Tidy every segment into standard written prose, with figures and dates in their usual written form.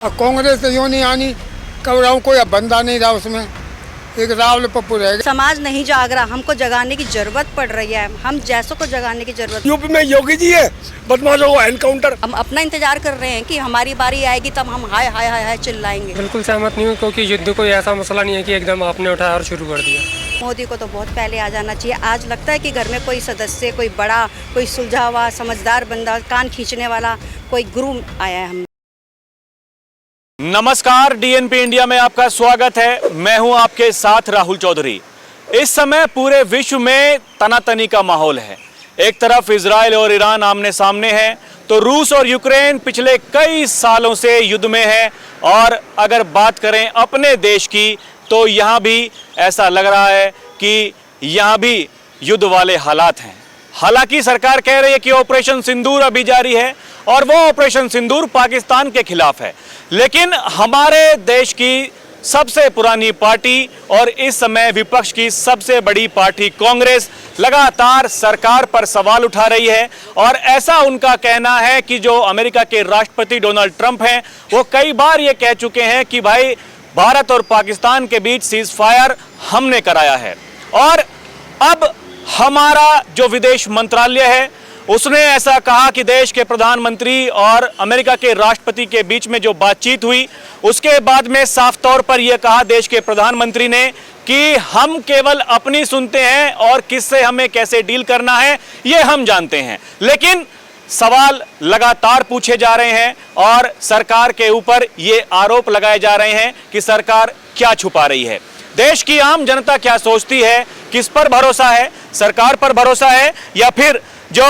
अब कांग्रेस यूँ नहीं आनी, कब रहा कोई अब बंदा नहीं रहा उसमें, एक रावल पप्पू रहेगा। समाज नहीं जाग रहा, हमको जगाने की जरूरत पड़ रही है, हम जैसों को जगाने की जरूरत। यूपी में योगी जी है, बदमाशों को एनकाउंटर। हम अपना इंतजार कर रहे हैं कि हमारी बारी आएगी तब हम हाय हाय हाय हाय चिल्लाएंगे। बिल्कुल सहमत नहीं हूँ, क्योंकि युद्ध कोई ऐसा मसला नहीं है कि एकदम आपने उठाया और शुरू कर दिया। मोदी को तो बहुत पहले आ जाना चाहिए। आज लगता है कि घर में कोई सदस्य, कोई बड़ा, कोई सुलझा हुआ समझदार बंदा, कान खींचने वाला कोई गुरु आया है। हम नमस्कार, डीएनपी इंडिया में आपका स्वागत है। मैं हूं आपके साथ राहुल चौधरी। इस समय पूरे विश्व में तनातनी का माहौल है। एक तरफ इजराइल और ईरान आमने सामने हैं, तो रूस और यूक्रेन पिछले कई सालों से युद्ध में है। और अगर बात करें अपने देश की, तो यहाँ भी ऐसा लग रहा है कि यहाँ भी युद्ध वाले हालात हैं। हालांकि सरकार कह रही है कि ऑपरेशन सिंदूर अभी जारी है और वो ऑपरेशन सिंदूर पाकिस्तान के खिलाफ है, लेकिन हमारे देश की सबसे पुरानी पार्टी और इस समय विपक्ष की सबसे बड़ी पार्टी कांग्रेस लगातार सरकार पर सवाल उठा रही है। और ऐसा उनका कहना है कि जो अमेरिका के राष्ट्रपति डोनाल्ड ट्रंप हैं, वो कई बार ये कह चुके हैं कि भाई भारत और पाकिस्तान के बीच सीज फायर हमने कराया है। और अब हमारा जो विदेश मंत्रालय है उसने ऐसा कहा कि देश के प्रधानमंत्री और अमेरिका के राष्ट्रपति के बीच में जो बातचीत हुई, उसके बाद में साफ तौर पर यह कहा देश के प्रधानमंत्री ने कि हम केवल अपनी सुनते हैं और किससे हमें कैसे डील करना है ये हम जानते हैं। लेकिन सवाल लगातार पूछे जा रहे हैं और सरकार के ऊपर ये आरोप लगाए जा रहे हैं कि सरकार क्या छुपा रही है। देश की आम जनता क्या सोचती है, किस पर भरोसा है, सरकार पर भरोसा है या फिर जो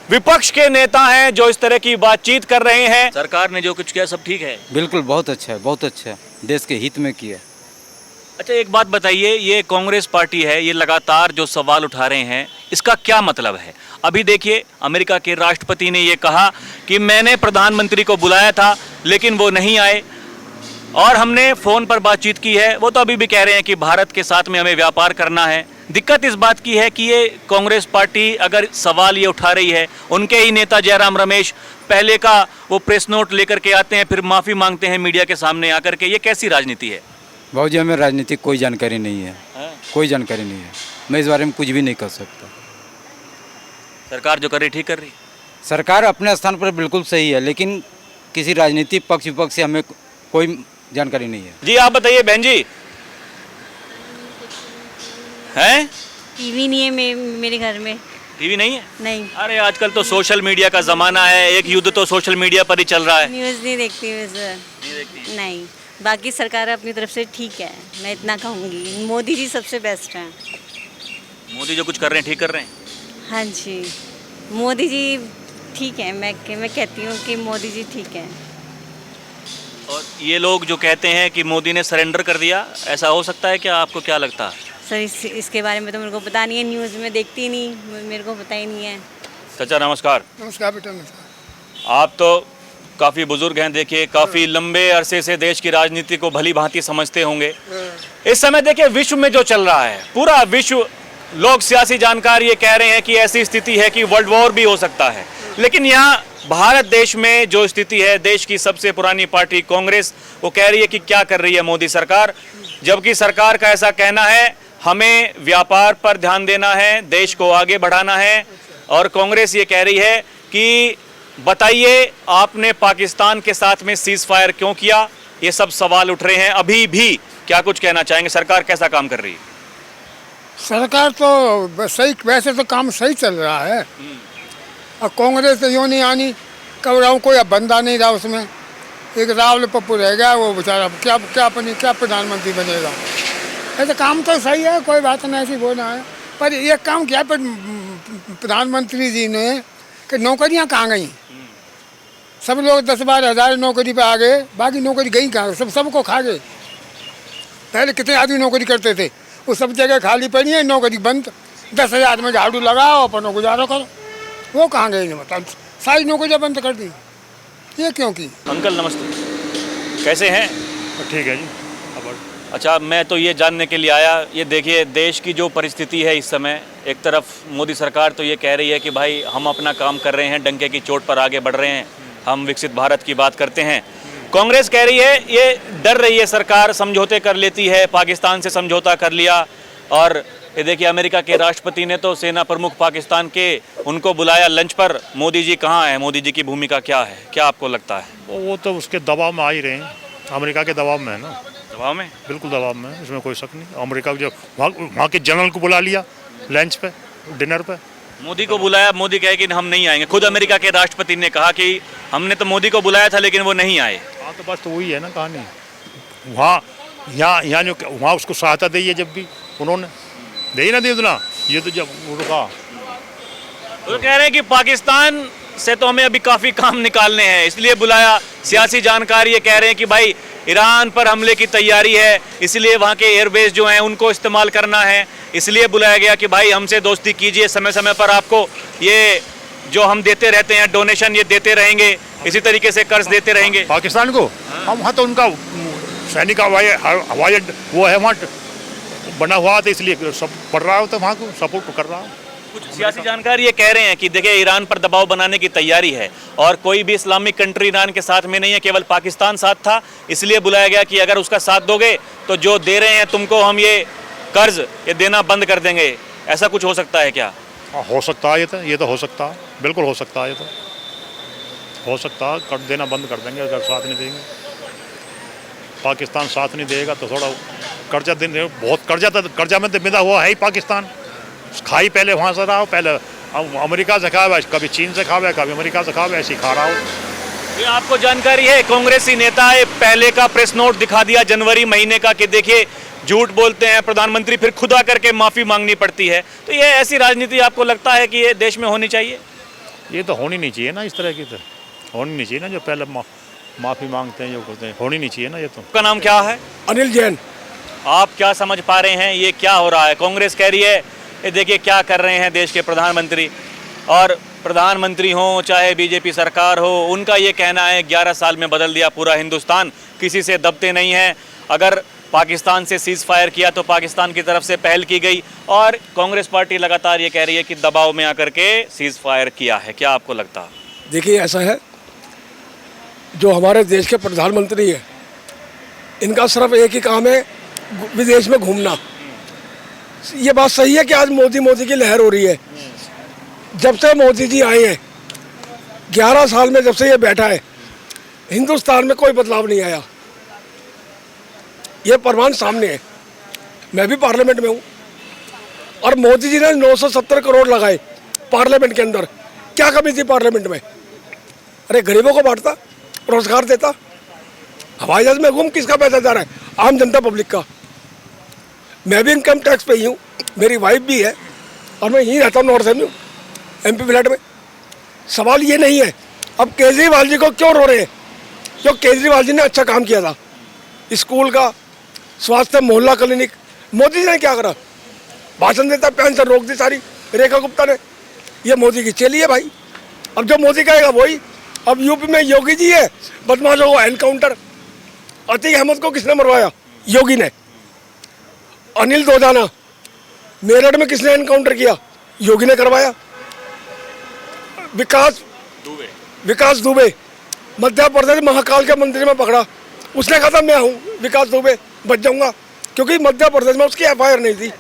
विपक्ष के नेता हैं जो इस तरह की बातचीत कर रहे हैं। सरकार ने जो कुछ किया सब ठीक है? बिल्कुल, बहुत अच्छा है, बहुत अच्छा है, देश के हित में किया। अच्छा, एक बात बताइए, ये कांग्रेस पार्टी है, ये लगातार जो सवाल उठा रहे हैं, इसका क्या मतलब है? अभी देखिए, अमेरिका के राष्ट्रपति ने ये कहा कि मैंने प्रधानमंत्री को बुलाया था लेकिन वो नहीं आए और हमने फोन पर बातचीत की है। वो तो अभी भी कह रहे हैं कि भारत के साथ में हमें व्यापार करना है। दिक्कत इस बात की है कि ये कांग्रेस पार्टी अगर सवाल ये उठा रही है, उनके ही नेता जयराम रमेश पहले का वो प्रेस नोट लेकर के आते हैं, फिर माफ़ी मांगते हैं मीडिया के सामने आकर के। ये कैसी राजनीति है? भाऊ जी, हमें राजनीति कोई जानकारी नहीं है, कोई जानकारी नहीं है। मैं इस बारे में कुछ भी नहीं कर सकता। सरकार जो कर रही ठीक कर रही? सरकार अपने स्थान पर बिल्कुल सही है, लेकिन किसी राजनीतिक पक्ष विपक्ष से हमें कोई जानकारी नहीं है। जी आप बताइए बहन जी। हैं? टीवी नहीं है मेरे घर में। टीवी नहीं है? नहीं। अरे आजकल तो सोशल मीडिया का जमाना है, एक युद्ध तो सोशल मीडिया पर ही चल रहा है। न्यूज़ नहीं देखती हूँ सर। नहीं देखती? नहीं, बाकी सरकार अपनी तरफ से ठीक है, मैं इतना कहूँगी। मोदी जी सबसे बेस्ट हैं। मोदी जो कुछ कर रहे हैं ठीक कर रहे हैं? हाँ जी, मोदी जी ठीक है। मैं कहती हूँ कि मोदी जी ठीक है। और ये लोग जो कहते हैं कि मोदी ने सरेंडर कर दिया, ऐसा हो सकता है क्या? आपको क्या लगता है? सर इसके बारे में तो मेरे को पता नहीं है, न्यूज़ में देखती नहीं, मेरे को पता ही नहीं है। चाचा नमस्कार। नमस्कार बेटा, नमस्कार। आप तो काफ़ी बुजुर्ग हैं, देखिए काफ़ी लंबे अरसे से देश की राजनीति को भली भांति समझते होंगे। इस समय देखिए विश्व में जो चल रहा है, पूरा विश्व, लोग सियासी जानकार ये कह रहे हैं कि ऐसी स्थिति है कि वर्ल्ड वॉर भी हो सकता है। लेकिन यहाँ भारत देश में जो स्थिति है, देश की सबसे पुरानी पार्टी कांग्रेस वो कह रही है कि क्या कर रही है मोदी सरकार, जबकि सरकार का ऐसा कहना है हमें व्यापार पर ध्यान देना है, देश को आगे बढ़ाना है। और कांग्रेस ये कह रही है कि बताइए आपने पाकिस्तान के साथ में सीज फायर क्यों किया? ये सब सवाल उठ रहे हैं। अभी भी क्या कुछ कहना चाहेंगे, सरकार कैसा काम कर रही है? सरकार तो सही, वैसे तो काम सही चल रहा है। अब कांग्रेस यूँ नहीं आनी, कब रहा कोई अब बंदा नहीं रहा उसमें, एक रावल पप्पू रह गया, वो बेचारा क्या प्रधानमंत्री बनेगा। ऐसे काम तो सही है, कोई बात नहीं ऐसी बोलना है। पर एक काम किया प्रधानमंत्री जी ने कि नौकरियां कहाँ गई? सब लोग 10-12 हज़ार नौकरी पे आ गए, बाकी नौकरी गई कहाँ? सबको खा गए। पहले कितने आदमी नौकरी करते थे, वो सब जगह खाली पड़ी है, नौकरी बंद। 10,000 में झाड़ू लगाओ, अपनों गुजारा करो। वो कहाँ गए? मतलब सारी नौकरियाँ बंद कर दी, ये क्यों की? अंकल नमस्ते, कैसे हैं? ठीक है जी। अच्छा, मैं तो ये जानने के लिए आया, ये देखिए देश की जो परिस्थिति है इस समय, एक तरफ मोदी सरकार तो ये कह रही है कि भाई हम अपना काम कर रहे हैं, डंके की चोट पर आगे बढ़ रहे हैं, हम विकसित भारत की बात करते हैं। कांग्रेस कह रही है ये डर रही है सरकार, समझौते कर लेती है, पाकिस्तान से समझौता कर लिया। और ये देखिए अमेरिका के राष्ट्रपति ने तो सेना प्रमुख पाकिस्तान के उनको बुलाया लंच पर। मोदी जी कहाँ है, मोदी जी की भूमिका क्या है, क्या आपको लगता है? वो तो उसके दबाव में आ ही रहे हैं, अमेरिका के दबाव में है ना। दबाव में? बिल्कुल दबाव में है, इसमें कोई शक नहीं। अमेरिका जो वहाँ के जनरल को बुला लिया लंच पे, डिनर पे। मोदी को बुलाया, मोदी कहे कि हम नहीं आएंगे। खुद अमेरिका के राष्ट्रपति ने कहा कि हमने तो मोदी को बुलाया था लेकिन वो नहीं आए। हाँ तो बस तो वही है ना कहानी। वहाँ यहाँ जो वहाँ उसको सहायता दी है, जब भी उन्होंने दी ना दी उतना, ये तो जब रुका। वो कह रहे हैं कि पाकिस्तान से तो हमें अभी काफ़ी काम निकालने हैं इसलिए बुलाया। सियासी जानकार ये कह रहे हैं कि भाई ईरान पर हमले की तैयारी है, इसलिए वहाँ के एयरबेस जो हैं उनको इस्तेमाल करना है, इसलिए बुलाया गया कि भाई हमसे दोस्ती कीजिए, समय समय पर आपको ये जो हम देते रहते हैं डोनेशन ये देते रहेंगे, इसी तरीके से कर्ज देते रहेंगे पाकिस्तान को। हम वहाँ तो उनका सैनिक हवाई वो है वहाँ बना हुआ था, इसलिए सब पढ़ रहा हो तो वहाँ को सपोर्ट कर रहा हो। कुछ सियासी जानकार ये कह रहे हैं कि देखिए ईरान पर दबाव बनाने की तैयारी है और कोई भी इस्लामिक कंट्री ईरान के साथ में नहीं है, केवल पाकिस्तान साथ था, इसलिए बुलाया गया कि अगर उसका साथ दोगे तो जो दे रहे हैं तुमको हम ये कर्ज ये देना बंद कर देंगे। ऐसा कुछ हो सकता है क्या? हो सकता है, ये तो हो सकता है, बिल्कुल हो सकता है, ये तो हो सकता है। कर देना बंद कर देंगे अगर साथ नहीं देंगे। पाकिस्तान साथ नहीं देगा तो थोड़ा कर्जा देने, बहुत कर्जा में तो मिला हुआ है ही पाकिस्तान। खाई पहले वहाँ से रहा हो, पहले अमेरिका से खावे, कभी चीन से खावे, कभी अमेरिका से खावे, ऐसे ही खा रहा हो। ये आपको जानकारी है, कांग्रेसी नेता पहले का प्रेस नोट दिखा दिया जनवरी महीने का कि देखिए झूठ बोलते हैं प्रधानमंत्री, फिर खुद आकर के माफ़ी मांगनी पड़ती है। तो ये ऐसी राजनीति आपको लगता है कि ये देश में होनी चाहिए? ये तो होनी नहीं चाहिए ना, इस तरह की तो होनी नहीं चाहिए ना। जो पहले माफ़ी मांगते हैं, जो करते हैं, होनी नहीं चाहिए ना ये तो। आपका नाम क्या है? अनिल जैन। आप क्या समझ पा रहे हैं ये क्या हो रहा है? कांग्रेस कह रही है ये देखिए क्या कर रहे हैं देश के प्रधानमंत्री, और प्रधानमंत्री हो चाहे बीजेपी सरकार हो, उनका ये कहना है 11 साल में बदल दिया पूरा हिंदुस्तान, किसी से दबते नहीं हैं। अगर पाकिस्तान से सीज़ फायर किया तो पाकिस्तान की तरफ से पहल की गई, और कांग्रेस पार्टी लगातार ये कह रही है कि दबाव में आकर के सीज़ फायर किया है। क्या आपको लगता है? देखिए ऐसा है, जो हमारे देश के प्रधानमंत्री है इनका सिर्फ एक ही काम है, विदेश में घूमना। ये बात सही है कि आज मोदी की लहर हो रही है। जब से मोदी जी आए हैं 11 साल में, जब से ये बैठा है, हिंदुस्तान में कोई बदलाव नहीं आया। ये प्रमाण सामने है। मैं भी पार्लियामेंट में हूँ और मोदी जी ने 970 करोड़ लगाए पार्लियामेंट के अंदर। क्या कमी थी पार्लियामेंट में? अरे गरीबों को बांटता, रोजगार देता। हवाई जहाज में घूम, किसका पैसा जा रहा है? आम जनता पब्लिक का। मैं भी इनकम टैक्स पे ही हूँ, मेरी वाइफ भी है, और मैं यहीं रहता हूँ नॉर्थ में, MP फ्लैट में। सवाल ये नहीं है अब केजरीवाल जी को क्यों रो रहे हैं, जो केजरीवाल जी ने अच्छा काम किया था, स्कूल का, स्वास्थ्य, मोहल्ला क्लिनिक। मोदी जी ने क्या करा? भाषण देता, पेंशन रोक दी सारी, रेखा गुप्ता ने। ये मोदी की चली है भाई, अब जो मोदी कहेगा वही। अब यूपी में योगी जी है, बदमाशों को एनकाउंटर। अतीक अहमद को किसने मरवाया? योगी ने। अनिल दोदाना मेरठ में किसने एनकाउंटर किया? योगी ने करवाया। विकास दुबे मध्य प्रदेश महाकाल के मंदिर में पकड़ा, उसने कहा था मैं हूँ विकास दुबे, बच जाऊंगा, क्योंकि मध्य प्रदेश में उसकी FIR नहीं थी।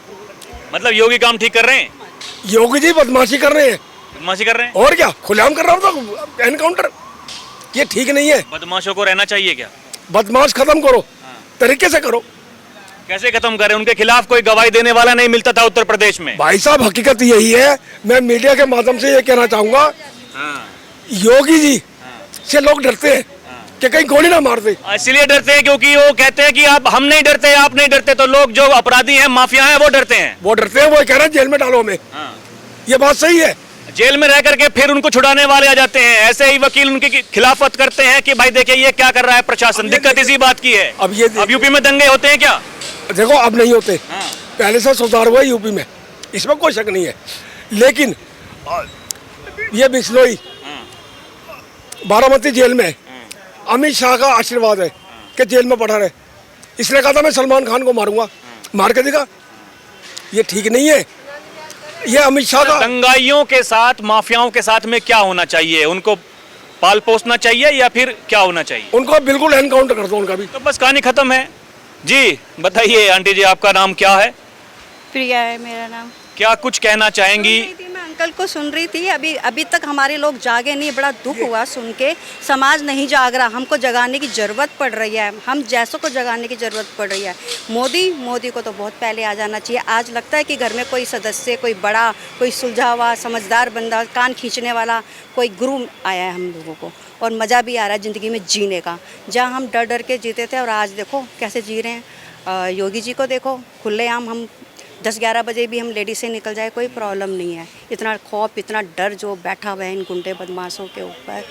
मतलब योगी काम ठीक कर रहे हैं? योगी जी बदमाशी कर रहे हैं। बदमाशी कर रहे हैं? और क्या, खुलेआम कर रहा हूँ तो एनकाउंटर। ये ठीक नहीं है। बदमाशों को रहना चाहिए क्या? बदमाश खत्म करो, तरीके से करो। कैसे खत्म करें? उनके खिलाफ कोई गवाही देने वाला नहीं मिलता था उत्तर प्रदेश में। भाई साहब हकीकत यही है। मैं मीडिया के माध्यम से ये कहना चाहूंगा, योगी जी से लोग डरते हैं कि कहीं गोली ना मार दे। इसलिए डरते हैं क्योंकि वो कहते हैं कि आप, हम नहीं डरते, आप नहीं डरते, तो लोग जो अपराधी हैं, माफिया हैं, वो डरते हैं। वो डरते हैं, वो कह रहे हैं जेल में डालो हमें। ये बात सही है। जेल में रह करके फिर उनको छुड़ाने वाले आ जाते हैं। ऐसे ही वकील उनकी खिलाफत करते हैं कि भाई देखिए ये क्या कर रहा है प्रशासन। दिक्कत इसी बात की है। अब यूपी में दंगे होते हैं क्या? देखो अब नहीं होते, पहले से सुधार हुआ यूपी में, इसमें कोई शक नहीं है। लेकिन ये बिश्नोई बारामती जेल में अमित शाह का आशीर्वाद है कि जेल में पड़ा रहे। इसने कहा था मैं सलमान खान को मारूंगा, मार के दिखा। ये ठीक नहीं है। ये अमित शाह का दंगाइयों के साथ, माफियाओं के साथ में क्या होना चाहिए? उनको पाल पोसना चाहिए या फिर क्या होना चाहिए? उनको बिल्कुल एनकाउंटर कर दो उनका भी। तो बस कहानी खत्म है। जी बताइए आंटी जी, आपका नाम क्या है? प्रिया है मेरा नाम। क्या कुछ कहना चाहेंगी? सुन रही थी, मैं अंकल को सुन रही थी। अभी तक हमारे लोग जागे नहीं, बड़ा दुख हुआ सुन के। समाज नहीं जाग रहा, हमको जगाने की ज़रूरत पड़ रही है, हम जैसों को जगाने की ज़रूरत पड़ रही है। मोदी को तो बहुत पहले आ जाना चाहिए। आज लगता है कि घर में कोई सदस्य, कोई बड़ा, कोई सुलझा हुआ समझदार बंदा, कान खींचने वाला कोई गुरु आया है हम लोगों को, और मज़ा भी आ रहा है ज़िंदगी में जीने का। जहाँ हम डर डर के जीते थे और आज देखो कैसे जी रहे हैं। योगी जी को देखो, खुलेआम हम 10-11 बजे भी हम लेडीज से निकल जाए कोई प्रॉब्लम नहीं है। इतना खौफ, इतना डर जो बैठा हुआ है इन गुंडे बदमाशों के ऊपर,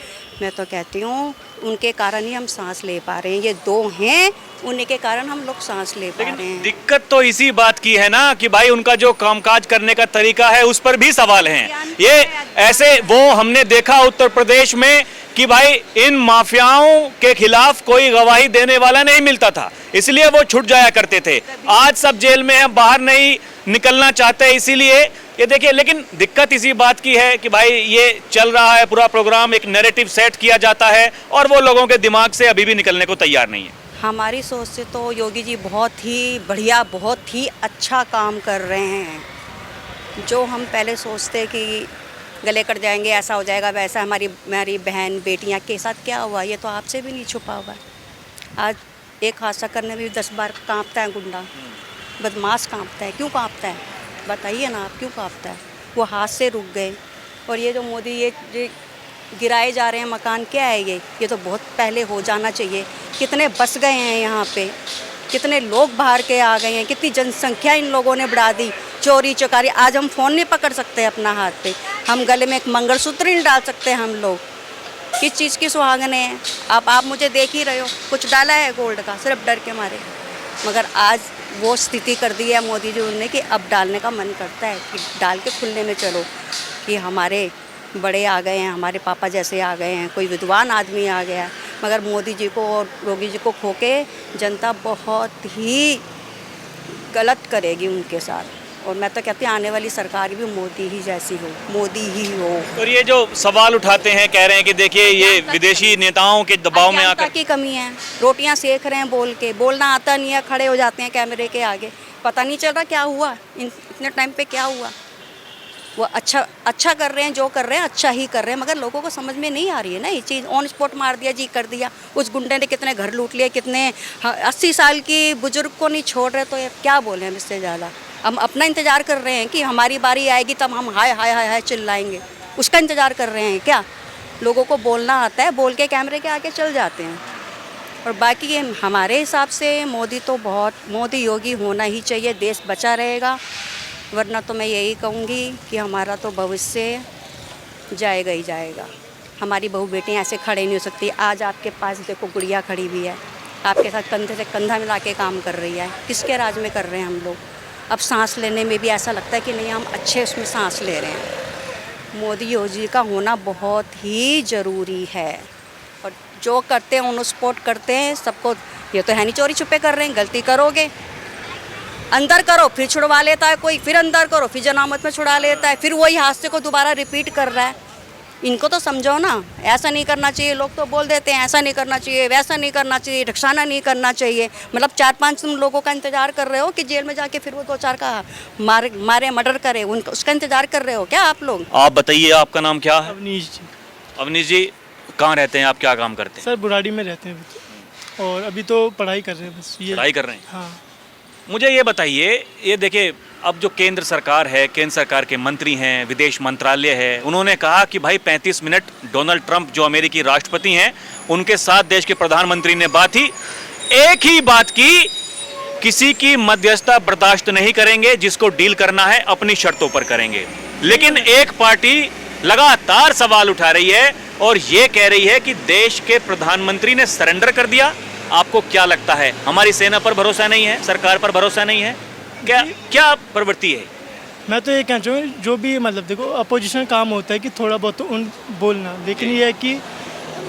मैं तो कहती हूँ उनके कारण ही हम सांस ले पा रहे हैं। ये दो हैं, उन्हीं के कारण हम लोग सांस ले पा रहे हैं। दिक्कत तो इसी बात की है ना कि भाई उनका जो कामकाज करने का तरीका है उस पर भी सवाल हैं। ये ऐसे वो हमने देखा उत्तर प्रदेश में कि भाई इन माफियाओं के खिलाफ कोई गवाही देने वाला नहीं मिलता था, इसलिए वो छूट जाया करते थे। आज सब जेल में हैं, बाहर नहीं निकलना चाहते, इसीलिए ये देखिए। लेकिन दिक्कत इसी बात की है कि भाई ये चल रहा है पूरा प्रोग्राम, एक नैरेटिव सेट किया जाता है और वो लोगों के दिमाग से अभी भी निकलने को तैयार नहीं है। हमारी सोच से तो योगी जी बहुत ही बढ़िया, बहुत ही अच्छा काम कर रहे हैं। जो हम पहले सोचते कि गले कट जाएंगे, ऐसा हो जाएगा, वैसा, हमारी बहन बेटियां के साथ क्या हुआ, ये तो आपसे भी नहीं छुपा हुआ है। आज एक हादसा करने में भी 10 बार कांपता है गुंडा, बदमाश कांपता है। क्यों कांपता है बताइए ना आप, क्यों कांपता है? वो हाथ से रुक गए। और ये जो मोदी ये गिराए जा रहे हैं मकान, क्या है ये तो बहुत पहले हो जाना चाहिए। कितने बस गए हैं यहाँ पे, कितने लोग बाहर के आ गए हैं, कितनी जनसंख्या इन लोगों ने बढ़ा दी। चोरी चकारी, आज हम फ़ोन नहीं पकड़ सकते अपना हाथ पे, हम गले में एक मंगलसूत्र नहीं डाल सकते हम लोग। किस चीज़ की सुहागने हैं? आप मुझे देख ही रहे हो, कुछ डाला है गोल्ड का सिर्फ डर के मारे। मगर आज वो स्थिति कर दी है मोदी जी ने कि अब डालने का मन करता है कि डाल के खुलने में चलो कि हमारे बड़े आ गए हैं, हमारे पापा जैसे आ गए हैं, कोई विद्वान आदमी आ गया है। मगर मोदी जी को और योगी जी को खो के जनता बहुत ही गलत करेगी उनके साथ। और मैं तो कहती हूँ आने वाली सरकार भी मोदी ही जैसी हो, मोदी ही हो। और ये जो सवाल उठाते हैं, कह रहे हैं कि देखिए ये विदेशी नेताओं के दबाव में आकर की कमी है। रोटियां सेक रहे हैं बोल के, बोलना आता नहीं है, खड़े हो जाते हैं कैमरे के आगे, पता नहीं चल रहा क्या हुआ, इतने टाइम पे क्या हुआ। वो अच्छा कर रहे हैं, जो कर रहे हैं अच्छा ही कर रहे हैं, मगर लोगों को समझ में नहीं आ रही है ना ये चीज़। ऑन स्पॉट मार दिया जी, कर दिया। उस गुंडे ने कितने घर लूट लिए, कितने 80 साल की बुजुर्ग को नहीं छोड़ रहे, तो ये क्या बोले हम इससे ज़्यादा। हम अपना इंतज़ार कर रहे हैं कि हमारी बारी आएगी तब हम हाय हाय हाय हाय चिल्लाएंगे, उसका इंतज़ार कर रहे हैं क्या? लोगों को बोलना आता है, बोल के कैमरे के आगे चल जाते हैं। और बाकी हमारे हिसाब से मोदी योगी होना ही चाहिए, देश बचा रहेगा। वरना तो मैं यही कहूँगी कि हमारा तो भविष्य जाएगा ही जाएगा। हमारी बहू बेटियाँ ऐसे खड़े नहीं हो सकती। आज आपके पास देखो गुड़िया खड़ी हुई है, आपके साथ कंधे से कंधा मिला के काम कर रही है। किसके राज में कर रहे हैं हम लोग? अब सांस लेने में भी ऐसा लगता है कि नहीं, हम अच्छे उसमें सांस ले रहे हैं। मोदी योगी का होना बहुत ही ज़रूरी है। और जो करते हैं ऑन स्पॉट करते हैं सबको। ये तो है नहीं चोरी छुपे कर रहे हैं, गलती करोगे अंदर करो फिर छुड़वा लेता है कोई, फिर अंदर करो फिर जनामत में छुड़ा लेता है, फिर वही हादसे को दोबारा रिपीट कर रहा है। इनको तो समझो ना, ऐसा नहीं करना चाहिए। लोग तो बोल देते हैं ऐसा नहीं करना चाहिए, वैसा नहीं करना चाहिए, ढकसाना नहीं करना चाहिए। मतलब 4-5 तुम लोगों का इंतजार कर रहे हो कि जेल में जाके फिर वो 2-4 का मारे मर्डर करे, उनका उसका इंतजार कर रहे हो क्या आप लोग? आप बताइए आपका नाम क्या है? अवनीश जी। अवनीश जी कहाँ रहते हैं आप, क्या काम करते हैं? सर बुराड़ी में रहते हैं अभी तो, और अभी तो पढ़ाई कर रहे हैं बस। ये पढ़ाई कर रहे हैं? हाँ। मुझे ये बताइए, ये देखिए अब जो केंद्र सरकार है, केंद्र सरकार के मंत्री हैं, विदेश मंत्रालय है, उन्होंने कहा कि भाई 35 मिनट डोनाल्ड ट्रंप जो अमेरिकी राष्ट्रपति हैं उनके साथ देश के प्रधानमंत्री ने बात ही एक ही बात की, किसी की मध्यस्थता बर्दाश्त नहीं करेंगे, जिसको डील करना है अपनी शर्तों पर करेंगे। लेकिन एक पार्टी लगातार सवाल उठा रही है और ये कह रही है कि देश के प्रधानमंत्री ने सरेंडर कर दिया। आपको क्या लगता है, हमारी सेना पर भरोसा नहीं है, सरकार पर भरोसा नहीं है, क्या प्रवृत्ति है? मैं तो ये कहना चाहूँगा, जो भी मतलब देखो अपोजिशन काम होता है कि थोड़ा बहुत तो उन बोलना, लेकिन ये है कि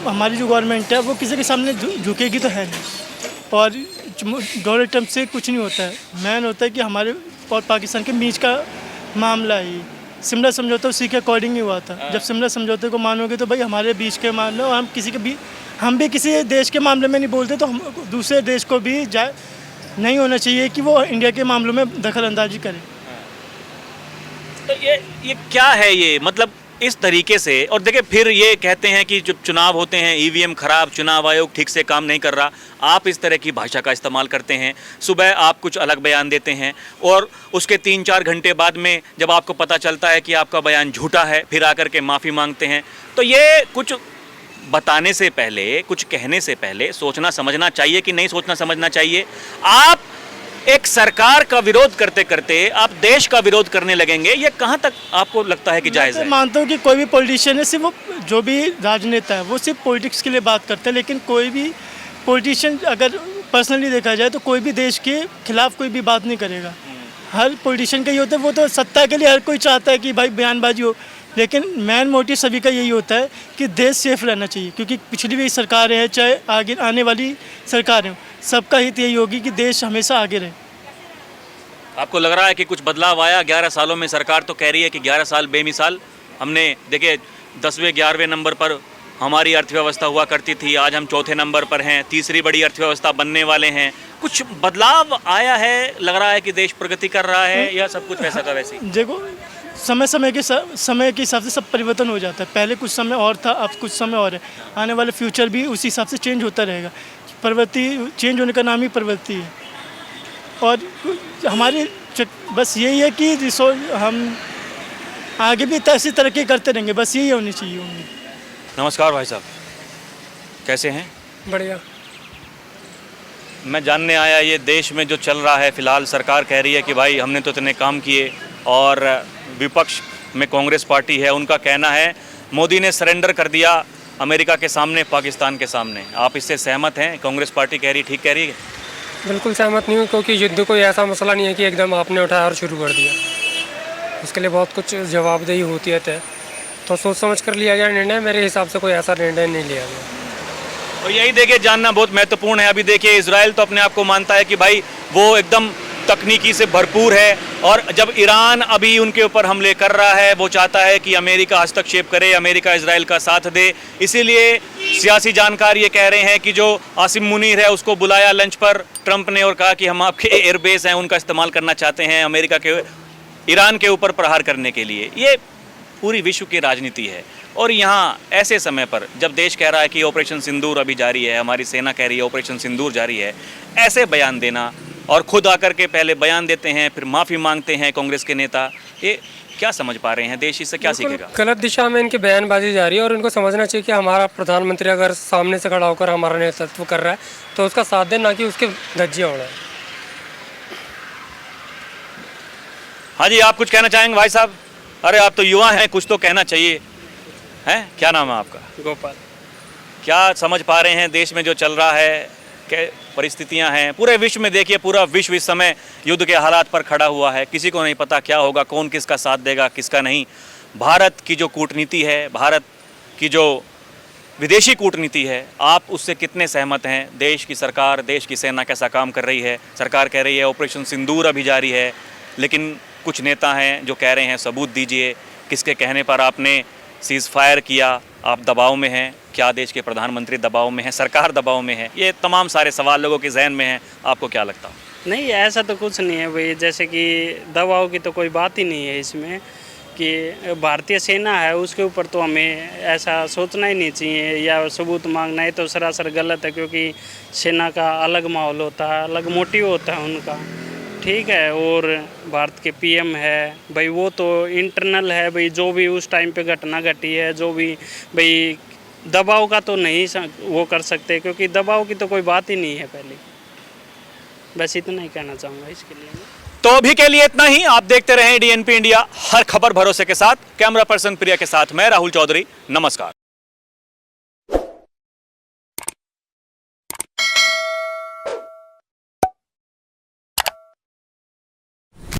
हमारी जो गवर्नमेंट है वो किसी के सामने झुकेगी तो है नहीं। और डोनाल्ड ट्रंप से कुछ नहीं होता है, मैन होता है कि हमारे और पाकिस्तान के बीच का मामला है। सिमला समझौता उसी के अकॉर्डिंग ही हुआ था। जब सिमला समझौते को मानोगे तो भाई हमारे बीच के मामले, और हम भी किसी देश के मामले में नहीं बोलते, तो हम दूसरे देश को भी नहीं होना चाहिए कि वो इंडिया के मामलों में दखल अंदाजी करे। तो ये क्या है ये, मतलब इस तरीके से। और देखिए फिर ये कहते हैं कि जब चुनाव होते हैं ईवीएम खराब, चुनाव आयोग ठीक से काम नहीं कर रहा, आप इस तरह की भाषा का इस्तेमाल करते हैं। सुबह आप कुछ अलग बयान देते हैं और उसके 3-4 घंटे बाद में जब आपको पता चलता है कि आपका बयान झूठा है, फिर आकर के माफ़ी मांगते हैं। तो ये कुछ बताने से पहले, कुछ कहने से पहले सोचना समझना चाहिए कि नहीं सोचना समझना चाहिए? आप एक सरकार का विरोध करते करते आप देश का विरोध करने लगेंगे, ये कहाँ तक आपको लगता है कि जायज़ है? मैं मानता हूँ कि कोई भी पॉलिटिशियन है, सिर्फ वो जो भी राजनेता है वो सिर्फ पॉलिटिक्स के लिए बात करते हैं, लेकिन कोई भी पॉलिटिशियन अगर पर्सनली देखा जाए तो कोई भी देश के खिलाफ कोई भी बात नहीं करेगा। हर पॉलिटिशियन का ये होता है, वो तो सत्ता के लिए हर कोई चाहता है कि भाई बयानबाजी हो, लेकिन मेन मोटिव सभी का यही होता है कि देश सेफ रहना चाहिए। क्योंकि पिछली भी सरकारें हैं, चाहे आगे आने वाली सरकारें हों, सबका हित यही होगी कि देश हमेशा आगे रहे। आपको लग रहा है कि कुछ बदलाव आया 11 सालों में? सरकार तो कह रही है कि 11 साल बेमिसाल। हमने देखिए 10वें 11वें नंबर पर हमारी अर्थव्यवस्था हुआ करती थी, आज हम 4थे नंबर पर हैं, तीसरी बड़ी अर्थव्यवस्था बनने वाले हैं। कुछ बदलाव आया है, लग रहा है कि देश प्रगति कर रहा है, या सब कुछ वैसा का वैसे ही? देखो समय के हिसाब से सब परिवर्तन हो जाता है। पहले कुछ समय और था, अब कुछ समय और है। आने वाले फ्यूचर भी उसी हिसाब से चेंज होता रहेगा। प्रवृत्ति चेंज होने का नाम ही प्रवृत्ति है। और हमारी बस यही है कि हम आगे भी ऐसी तरक्की करते रहेंगे, बस यही होनी चाहिए उम्मीद। नमस्कार भाई साहब, कैसे हैं? बढ़िया। मैं जानने आया ये देश में जो चल रहा है फ़िलहाल, सरकार कह रही है कि भाई हमने तो इतने काम किए, और विपक्ष में कांग्रेस पार्टी है, उनका कहना है मोदी ने सरेंडर कर दिया अमेरिका के सामने, पाकिस्तान के सामने। आप इससे सहमत हैं? कांग्रेस पार्टी कह रही ठीक कह रही है? बिल्कुल सहमत नहीं हूँ, क्योंकि युद्ध कोई ऐसा मसला नहीं है कि एकदम आपने उठाया और शुरू कर दिया। उसके लिए बहुत कुछ जवाबदेही होती है तय, तो सोच समझ कर लिया गया निर्णय। मेरे हिसाब से कोई ऐसा निर्णय नहीं लिया गया। तो यही देखिए जानना बहुत महत्वपूर्ण है। अभी देखिए इजराइल तो अपने आप को मानता है कि भाई वो एकदम तकनीकी से भरपूर है, और जब ईरान अभी उनके ऊपर हमले कर रहा है, वो चाहता है कि अमेरिका हस्तक्षेप करे, अमेरिका इजराइल का साथ दे। इसीलिए सियासी जानकार ये कह रहे हैं कि जो आसिम मुनीर है उसको बुलाया लंच पर ट्रंप ने, और कहा कि हम आपके एयरबेस हैं उनका इस्तेमाल करना चाहते हैं अमेरिका के ईरान के ऊपर प्रहार करने के लिए। ये पूरी विश्व की राजनीति है। और यहाँ ऐसे समय पर जब देश कह रहा है कि ऑपरेशन सिंदूर अभी जारी है, हमारी सेना कह रही है ऑपरेशन सिंदूर जारी है, ऐसे बयान देना और खुद आकर के पहले बयान देते हैं फिर माफ़ी मांगते हैं कांग्रेस के नेता, ये क्या समझ पा रहे हैं? देश इससे क्या सीखेगा? गलत दिशा में इनकी बयानबाजी जा रही है, और इनको समझना चाहिए कि हमारा प्रधानमंत्री अगर सामने से खड़ा होकर हमारा नेतृत्व कर रहा है तो उसका साथ दें, ना कि उसके धज्जियाँ उड़ाएं। हाँ जी, आप कुछ कहना चाहेंगे भाई साहब? अरे आप तो युवा हैं, कुछ तो कहना चाहिए। हैं, क्या नाम है आपका? गोपाल। क्या समझ पा रहे हैं देश में जो चल रहा है, क्या परिस्थितियां हैं? पूरे विश्व में देखिए, पूरा विश्व इस समय युद्ध के हालात पर खड़ा हुआ है। किसी को नहीं पता क्या होगा, कौन किसका साथ देगा, किसका नहीं। भारत की जो कूटनीति है, भारत की जो विदेशी कूटनीति है, आप उससे कितने सहमत हैं? देश की सरकार, देश की सेना कैसा काम कर रही है? सरकार कह रही है ऑपरेशन सिंदूर अभी जारी है, लेकिन कुछ नेता हैं जो कह रहे हैं सबूत दीजिए, किसके कहने पर आपने सीज़ फायर किया, आप दबाव में हैं, क्या देश के प्रधानमंत्री दबाव में हैं, सरकार दबाव में है? ये तमाम सारे सवाल लोगों के जहन में हैं। आपको क्या लगता है? नहीं, ऐसा तो कुछ नहीं है भाई, जैसे कि दबाव की तो कोई बात ही नहीं है इसमें, कि भारतीय सेना है उसके ऊपर तो हमें ऐसा सोचना ही नहीं चाहिए या सबूत मांगना है, तो सरासर गलत है। क्योंकि सेना का अलग माहौल होता है, अलग मोटिव होता है उनका, ठीक है। और भारत के पीएम है भाई, वो तो इंटरनल है भाई, जो भी उस टाइम पे घटना घटी है, जो भी भाई दबाव का तो नहीं वो कर सकते, क्योंकि दबाव की तो कोई बात ही नहीं है पहले। बस इतना ही कहना चाहूँगा इसके लिए। तो अभी के लिए इतना ही। आप देखते रहें डीएनपी इंडिया, हर खबर भरोसे के साथ। कैमरा पर्सन प्रिया के साथ मैं राहुल चौधरी, नमस्कार।